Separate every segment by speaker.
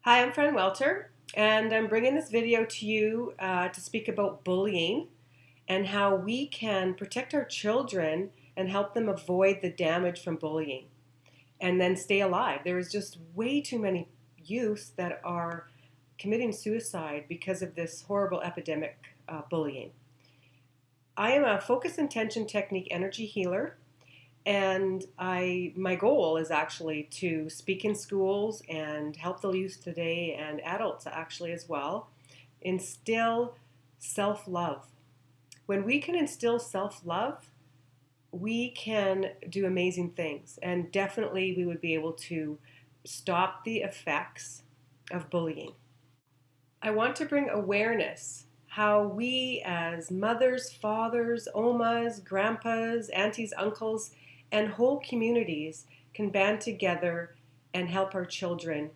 Speaker 1: Hi, I'm Fran Welter, and I'm bringing this video to you to speak about bullying and how we can protect our children and help them avoid the damage from bullying and then stay alive. There is just way too many youths that are committing suicide because of this horrible epidemic, bullying. I am a focus intention technique energy healer, and my goal is actually to speak in schools and help the youth today and adults actually as well instill self-love. When we can instill self-love, we can do amazing things, and definitely we would be able to stop the effects of bullying. I want to bring awareness how we as mothers, fathers, omas, grandpas, aunties, uncles, and whole communities can band together and help our children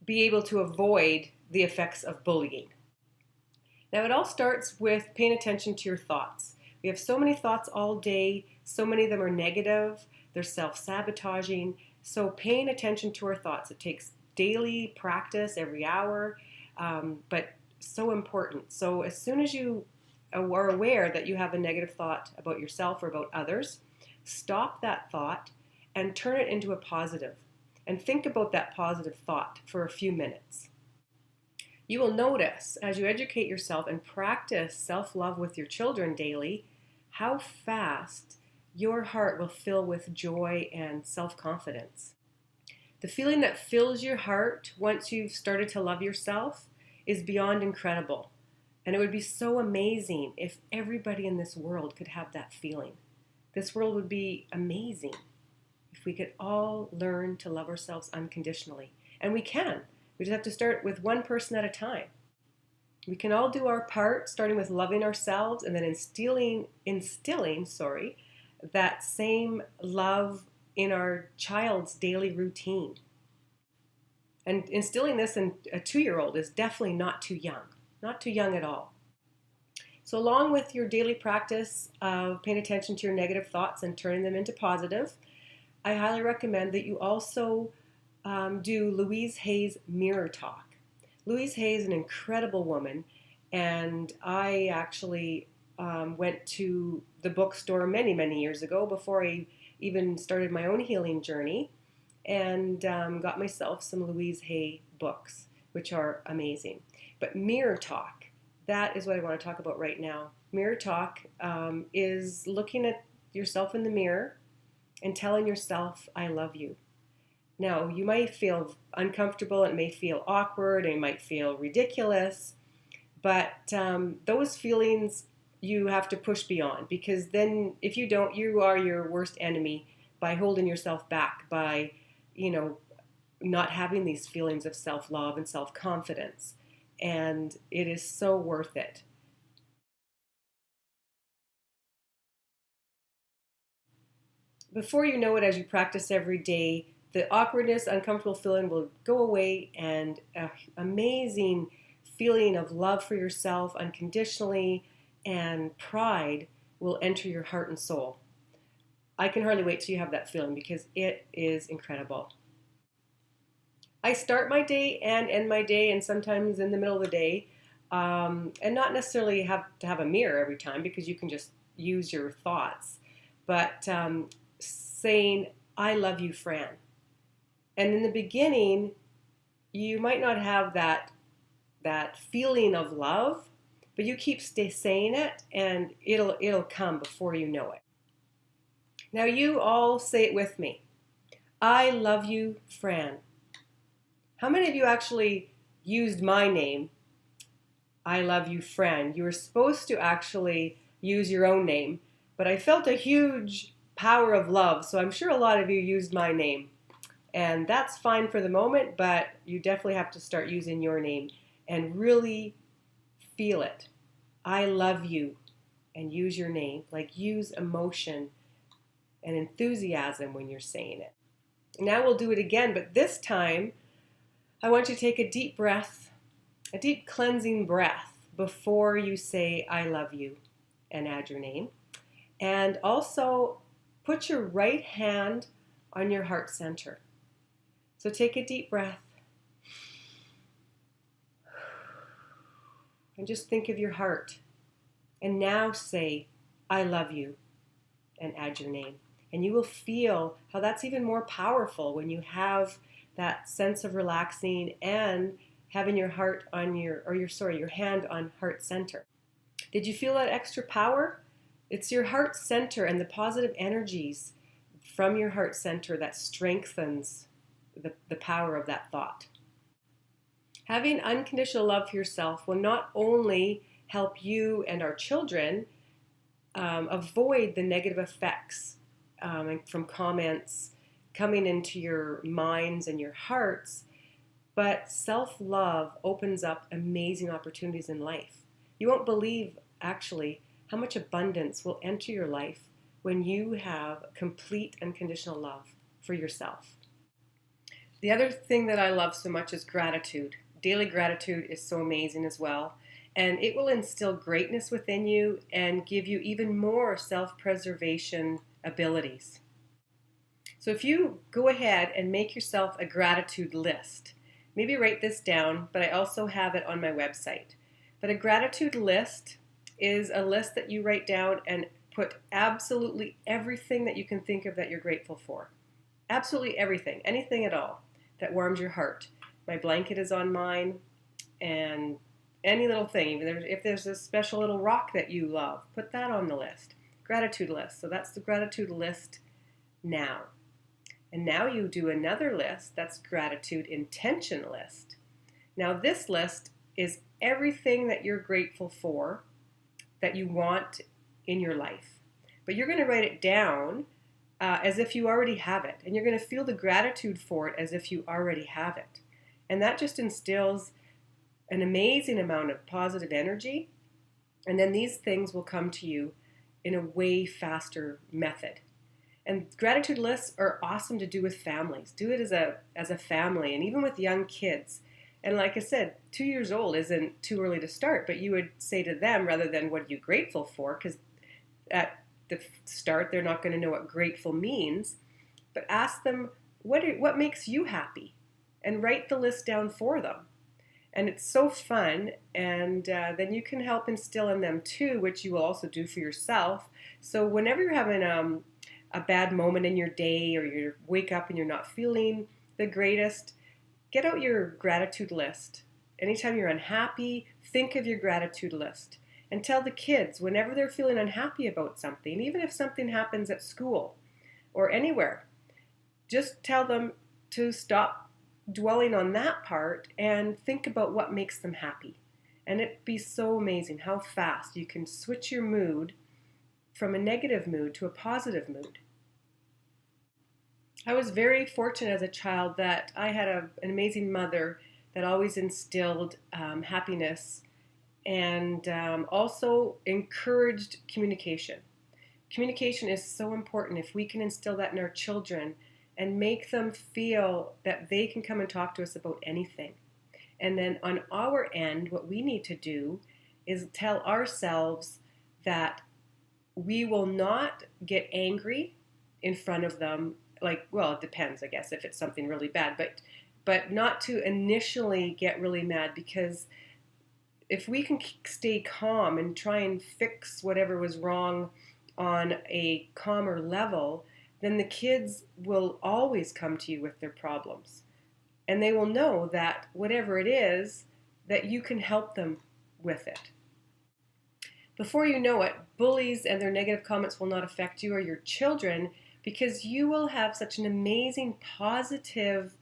Speaker 1: be able to avoid the effects of bullying. Now, it all starts with paying attention to your thoughts. We have so many thoughts all day, so many of them are negative, they're self-sabotaging. So paying attention to our thoughts, it takes daily practice every hour, but so important. So as soon as you are aware that you have a negative thought about yourself or about others, stop that thought and turn it into a positive. And think about that positive thought for a few minutes. You will notice as you educate yourself and practice self-love with your children daily, how fast your heart will fill with joy and self-confidence. The feeling that fills your heart once you've started to love yourself is beyond incredible. And it would be so amazing if everybody in this world could have that feeling. This world would be amazing if we could all learn to love ourselves unconditionally. And we can. We just have to start with one person at a time. We can all do our part, starting with loving ourselves and then instilling that same love in our child's daily routine. And instilling this in a 2-year-old is definitely not too young at all. So along with your daily practice of paying attention to your negative thoughts and turning them into positive, I highly recommend that you also do Louise Hay's Mirror Talk. Louise Hay is an incredible woman, and I actually went to the bookstore many, many years ago before I even started my own healing journey, and got myself some Louise Hay books, which are amazing. But Mirror Talk, that is what I want to talk about right now. Mirror Talk is looking at yourself in the mirror and telling yourself, I love you. Now, you might feel uncomfortable, it may feel awkward, it might feel ridiculous, but those feelings you have to push beyond, because then if you don't, you are your worst enemy by holding yourself back, by, not having these feelings of self-love and self-confidence. And it is so worth it. Before you know it, as you practice every day, the awkwardness, uncomfortable feeling will go away, and an amazing feeling of love for yourself unconditionally and pride will enter your heart and soul. I can hardly wait till you have that feeling because it is incredible. I start my day and end my day, and sometimes in the middle of the day, and not necessarily have to have a mirror every time because you can just use your thoughts, but saying, I love you, Fran. And in the beginning, you might not have that feeling of love, but you keep saying it, and it'll come before you know it. Now you all say it with me. I love you, Fran. How many of you actually used my name, I love you, Fran? You were supposed to actually use your own name, but I felt a huge power of love, so I'm sure a lot of you used my name. And that's fine for the moment, but you definitely have to start using your name and really feel it. I love you, and use your name. Like, use emotion and enthusiasm when you're saying it. Now we'll do it again, but this time I want you to take a deep breath, a deep cleansing breath before you say I love you and add your name. And also put your right hand on your heart center. So take a deep breath and just think of your heart. And now say, I love you, and add your name. And you will feel how that's even more powerful when you have that sense of relaxing and having your heart on your hand on heart center. Did you feel that extra power? It's your heart center and the positive energies from your heart center that strengthens the power of that thought. Having unconditional love for yourself will not only help you and our children avoid the negative effects from comments coming into your minds and your hearts, but self-love opens up amazing opportunities in life. You won't believe, actually, how much abundance will enter your life when you have complete unconditional love for yourself. The other thing that I love so much is gratitude. Daily gratitude is so amazing as well. And it will instill greatness within you and give you even more self-preservation abilities. So if you go ahead and make yourself a gratitude list, maybe write this down, but I also have it on my website. But a gratitude list is a list that you write down and put absolutely everything that you can think of that you're grateful for. Absolutely everything, anything at all that warms your heart. My blanket is on mine, and any little thing, even if there's a special little rock that you love, put that on the list. Gratitude list. So that's the gratitude list now. And now you do another list, that's gratitude intention list. Now this list is everything that you're grateful for that you want in your life. But you're going to write it down as if you already have it. And you're going to feel the gratitude for it as if you already have it. And that just instills an amazing amount of positive energy. And then these things will come to you in a way faster method. And gratitude lists are awesome to do with families. Do it as a family, and even with young kids. And like I said, 2 years old isn't too early to start, but you would say to them, rather than what are you grateful for, because at the start they're not going to know what grateful means, but ask them, what makes you happy? And write the list down for them. And it's so fun, and then you can help instill in them too, which you will also do for yourself. So whenever you're having a bad moment in your day, or you wake up and you're not feeling the greatest, get out your gratitude list. Anytime you're unhappy, think of your gratitude list. And tell the kids, whenever they're feeling unhappy about something, even if something happens at school or anywhere, just tell them to stop dwelling on that part and think about what makes them happy. And it'd be so amazing how fast you can switch your mood from a negative mood to a positive mood. I was very fortunate as a child that I had an amazing mother that always instilled happiness and also encouraged communication. Communication is so important. If we can instill that in our children and make them feel that they can come and talk to us about anything. And then on our end, what we need to do is tell ourselves that we will not get angry in front of them. Like, well, it depends, I guess, if it's something really bad, but not to initially get really mad, because if we can stay calm and try and fix whatever was wrong on a calmer level, then the kids will always come to you with their problems. And they will know that whatever it is, that you can help them with it. Before you know it, bullies and their negative comments will not affect you or your children, because you will have such an amazing positive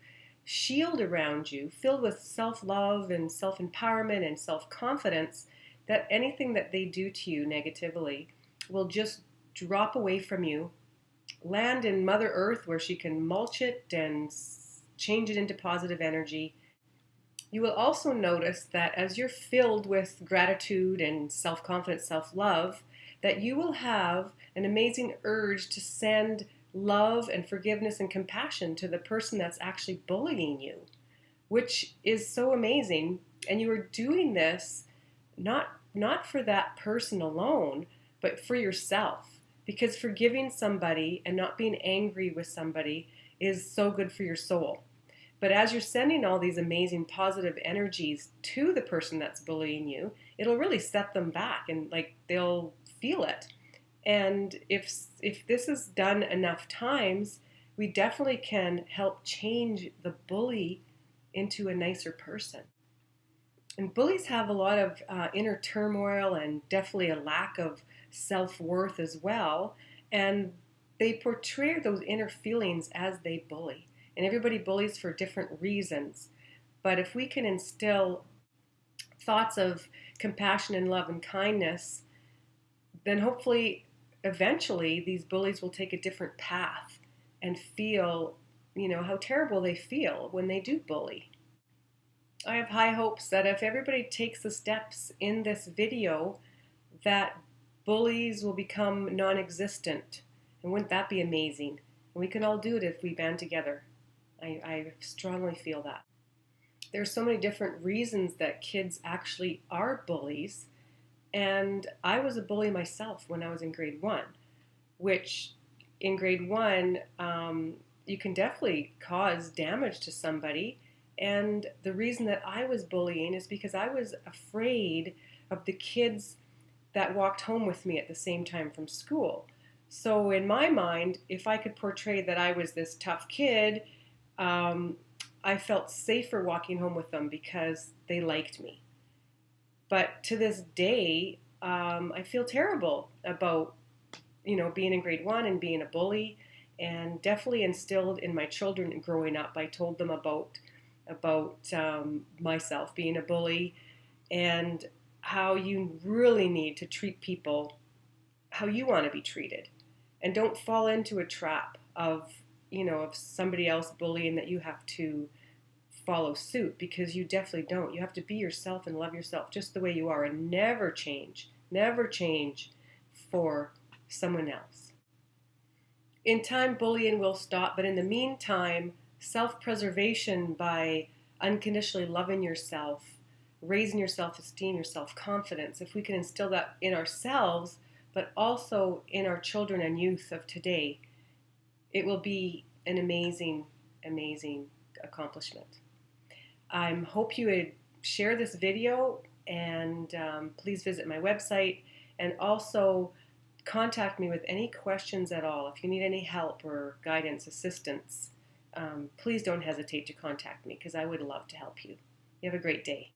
Speaker 1: shield around you, filled with self-love and self-empowerment and self-confidence, that anything that they do to you negatively will just drop away from you, land in Mother Earth where she can mulch it and change it into positive energy. You will also notice that as you're filled with gratitude and self-confidence, self-love, that you will have an amazing urge to send love and forgiveness and compassion to the person that's actually bullying you, which is so amazing. And you are doing this not for that person alone, but for yourself, because forgiving somebody and not being angry with somebody is so good for your soul. But as you're sending all these amazing positive energies to the person that's bullying you, it'll really set them back, and like they'll feel it. And if this is done enough times, we definitely can help change the bully into a nicer person. And bullies have a lot of inner turmoil and definitely a lack of self-worth as well. And they portray those inner feelings as they bully. And everybody bullies for different reasons. But if we can instill thoughts of compassion and love and kindness, then hopefully eventually these bullies will take a different path and feel, how terrible they feel when they do bully. I have high hopes that if everybody takes the steps in this video, that bullies will become non-existent. And wouldn't that be amazing? And we can all do it if we band together. I strongly feel that. There's so many different reasons that kids actually are bullies. And I was a bully myself when I was in grade 1, which in grade 1, you can definitely cause damage to somebody. And the reason that I was bullying is because I was afraid of the kids that walked home with me at the same time from school. So in my mind, if I could portray that I was this tough kid, I felt safer walking home with them because they liked me. But to this day, I feel terrible about, being in grade 1 and being a bully, and definitely instilled in my children growing up. I told them about myself being a bully and how you really need to treat people how you want to be treated, and don't fall into a trap of somebody else bullying that you have to follow suit, because you definitely don't. You have to be yourself and love yourself just the way you are, and never change for someone else. In time, bullying will stop, but in the meantime, self-preservation by unconditionally loving yourself, raising your self-esteem, your self-confidence, if we can instill that in ourselves, but also in our children and youth of today, it will be an amazing, amazing accomplishment. I hope you would share this video, and please visit my website, and also contact me with any questions at all. If you need any help or guidance, assistance, please don't hesitate to contact me, because I would love to help you. You have a great day.